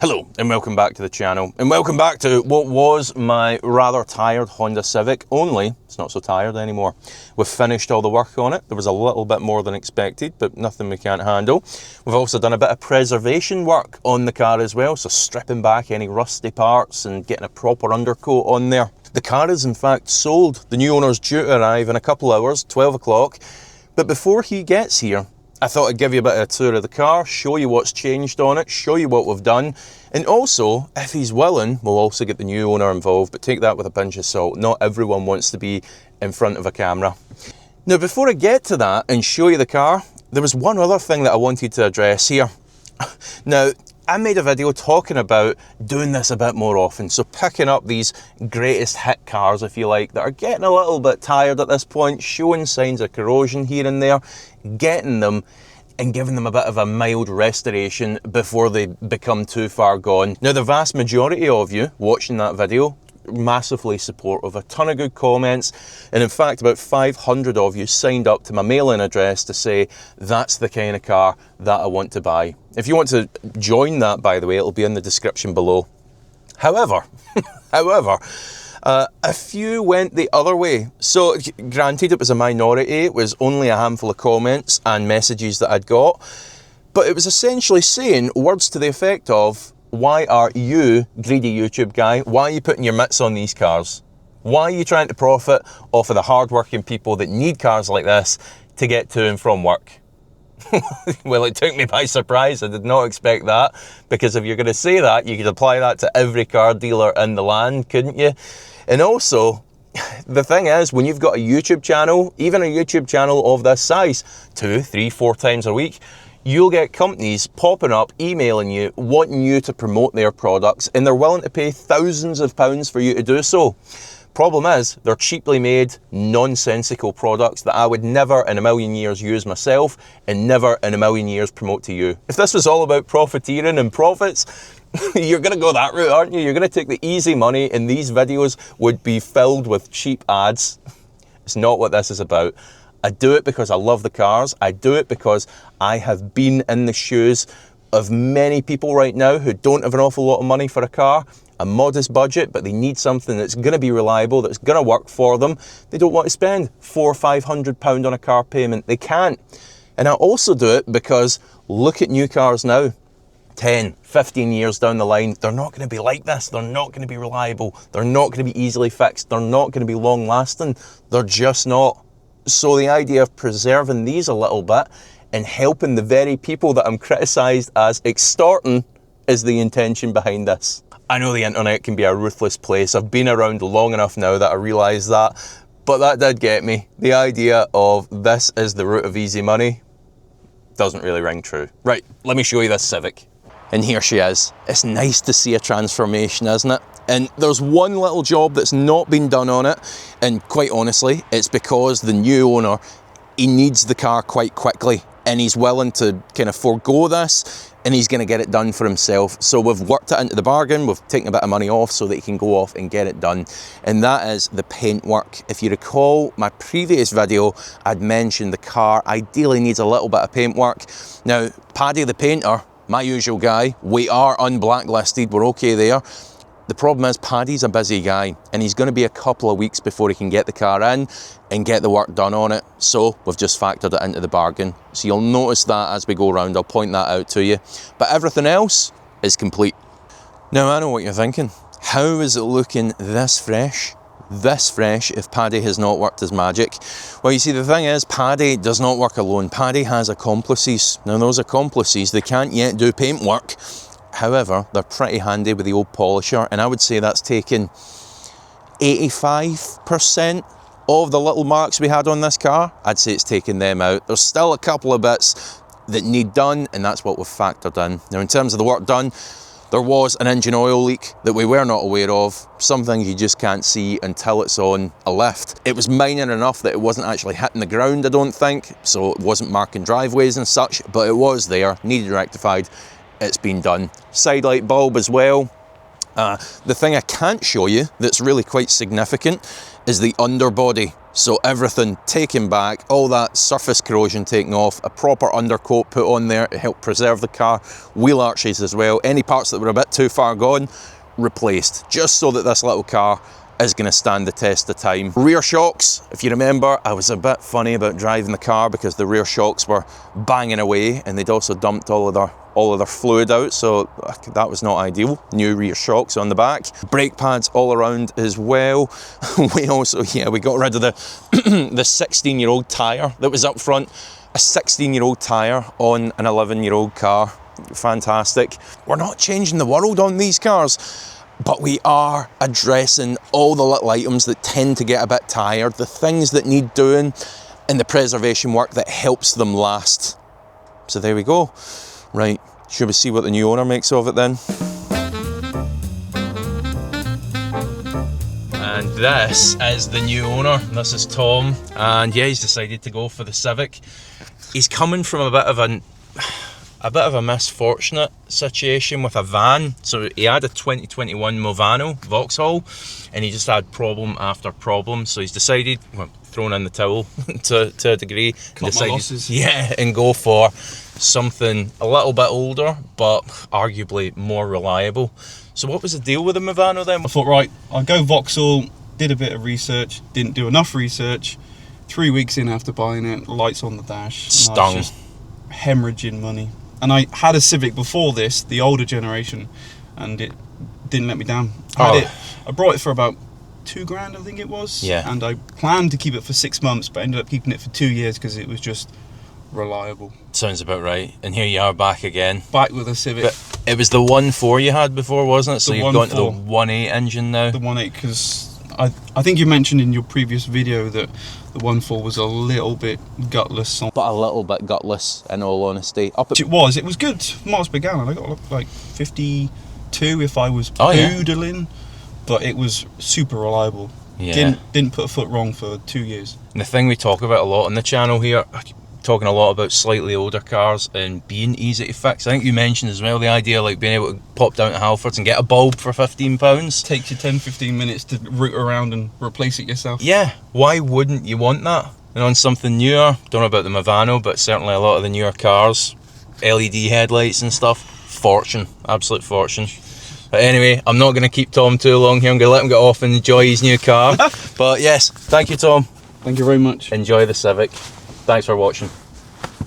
Hello and welcome back to the channel, and welcome back to what was my rather tired Honda Civic, only it's not so tired anymore. We've finished all the work on it. There was a little bit more than expected, but nothing we can't handle. We've also done a bit of preservation work on the car as well, so stripping back any rusty parts and getting a proper undercoat on there. The car is in fact sold. The new owner's due to arrive in a couple hours, 12 o'clock, but before he gets here, I thought I'd give you a bit of a tour of the car, show you what's changed on it, show you what we've done, and also, if he's willing, we'll also get the new owner involved, but take that with a pinch of salt. Not everyone wants to be in front of a camera. Now, before I get to that and show you the car, there was one other thing that I wanted to address here. Now, I made a video talking about doing this a bit more often, so picking up these greatest hit cars, if you like, that are getting a little bit tired at this point, showing signs of corrosion here and there, getting them and giving them a bit of a mild restoration before they become too far gone. Now, the vast majority of you watching that video, massively supportive, a ton of good comments, and in fact about 500 of you signed up to my mailing address to say that's the kind of car that I want to buy. If you want to join that, by the way, it'll be in the description below. However, a few went the other way. So granted, it was a minority, it was only a handful of comments and messages that I'd got, but it was essentially saying words to the effect of, why are you, greedy YouTube guy, why are you putting your mitts on these cars? Why are you trying to profit off of the hard-working people that need cars like this to get to and from work? Well, it took me by surprise. I did not expect that, because if you're going to say that, you could apply that to every car dealer in the land, couldn't you? And also, the thing is, when you've got a YouTube channel, even a YouTube channel of this size, 2, 3, 4 times a week, you'll get companies popping up, emailing you, wanting you to promote their products, and they're willing to pay thousands of pounds for you to do so. Problem is, they're cheaply made, nonsensical products that I would never in a million years use myself, and never in a million years promote to you. If this was all about profiteering and profits, you're going to go that route, aren't you? You're going to take the easy money, and these videos would be filled with cheap ads. It's not what this is about. I do it because I love the cars. I do it because I have been in the shoes of many people right now who don't have an awful lot of money for a car, a modest budget, but they need something that's going to be reliable, that's going to work for them. They don't want to spend £400 or £500 on a car payment. They can't. And I also do it because look at new cars now. 10, 15 years down the line, they're not going to be like this. They're not going to be reliable. They're not going to be easily fixed. They're not going to be long lasting. They're just not. So the idea of preserving these a little bit and helping the very people that I'm criticised as extorting is the intention behind this. I know the internet can be a ruthless place. I've been around long enough now that I realise that, but that did get me. The idea of this is the route of easy money doesn't really ring true. Right, let me show you this Civic. And here she is. It's nice to see a transformation, isn't it? And there's one little job that's not been done on it, and quite honestly, it's because the new owner, he needs the car quite quickly, and he's willing to kind of forego this, and he's going to get it done for himself. So we've worked it into the bargain, we've taken a bit of money off so that he can go off and get it done. And that is the paint work. If you recall my previous video, I'd mentioned the car ideally needs a little bit of paint work. Now, Paddy the painter, my usual guy, we are unblacklisted, we're okay there. The problem is Paddy's a busy guy, and he's going to be a couple of weeks before he can get the car in and get the work done on it. So we've just factored it into the bargain. So you'll notice that as we go around, I'll point that out to you. But everything else is complete. Now I know what you're thinking. How is it looking this fresh? This fresh if Paddy has not worked his magic? Well, you see, the thing is, Paddy does not work alone. Paddy has accomplices. Now those accomplices, they can't yet do paint work. However, they're pretty handy with the old polisher, and I would say that's taken 85% of the little marks we had on this car. I'd say it's taken them out. There's still a couple of bits that need done, and that's what we've factored in. Now, in terms of the work done, there was an engine oil leak that we were not aware of. Some things you just can't see until it's on a lift. It was minor enough that it wasn't actually hitting the ground, I don't think, so it wasn't marking driveways and such, but it was there, needed rectified. It's been done. Side light bulb as well. The thing I can't show you that's really quite significant is the underbody. So everything taken back, all that surface corrosion taken off, a proper undercoat put on there to help preserve the car, wheel arches as well. Any parts that were a bit too far gone, replaced, just so that this little car is going to stand the test of time. Rear shocks, if you remember, I was a bit funny about driving the car because the rear shocks were banging away and they'd also dumped all of their fluid out, so that was not ideal. New rear shocks on the back. Brake pads all around as well. We also, we got rid of the the 16-year-old tyre that was up front. A 16-year-old tyre on an 11-year-old car. Fantastic. We're not changing the world on these cars, but we are addressing all the little items that tend to get a bit tired, the things that need doing, and the preservation work that helps them last. So there we go. Right, should we see what the new owner makes of it then? And this is the new owner. This is Tom, and yeah, he's decided to go for the Civic. He's coming from a bit of a misfortunate situation with a van. So he had a 2021 Movano Vauxhall, and he just had problem after problem. So he's decided, well, thrown in the towel to a degree, and go for something a little bit older, but arguably more reliable. So what was the deal with the Movano then? I thought, right, I'll go Vauxhall, did a bit of research, didn't do enough research. 3 weeks in after buying it, lights on the dash. Stung. Just hemorrhaging money. And I had a Civic before this, the older generation, and it didn't let me down. I brought it for about £2,000, I think it was. Yeah. And I planned to keep it for 6 months, but ended up keeping it for 2 years because it was just reliable. Sounds about right. And here you are back again. Back with a Civic. But it was the 1.4 you had before, wasn't it? So you've gone to the 1.4. 1.8 engine now. The 1.8, because I think you mentioned in your previous video that the 1.4 was a little bit gutless. But a little bit gutless, in all honesty. It was good miles per gallon. I got like 52 if I was poodling, but it was super reliable. Yeah. Didn't put a foot wrong for 2 years. And the thing we talk about a lot on the channel here, talking a lot about slightly older cars and being easy to fix. I think you mentioned as well the idea like being able to pop down to Halfords and get a bulb for £15. Takes you 10-15 minutes to route around and replace it yourself. Yeah, why wouldn't you want that? And on something newer, don't know about the Movano, but certainly a lot of the newer cars, LED headlights and stuff, fortune, absolute fortune. But anyway, I'm not going to keep Tom too long here. I'm going to let him get off and enjoy his new car. But yes, thank you, Tom. Thank you very much. Enjoy the Civic. Thanks for watching.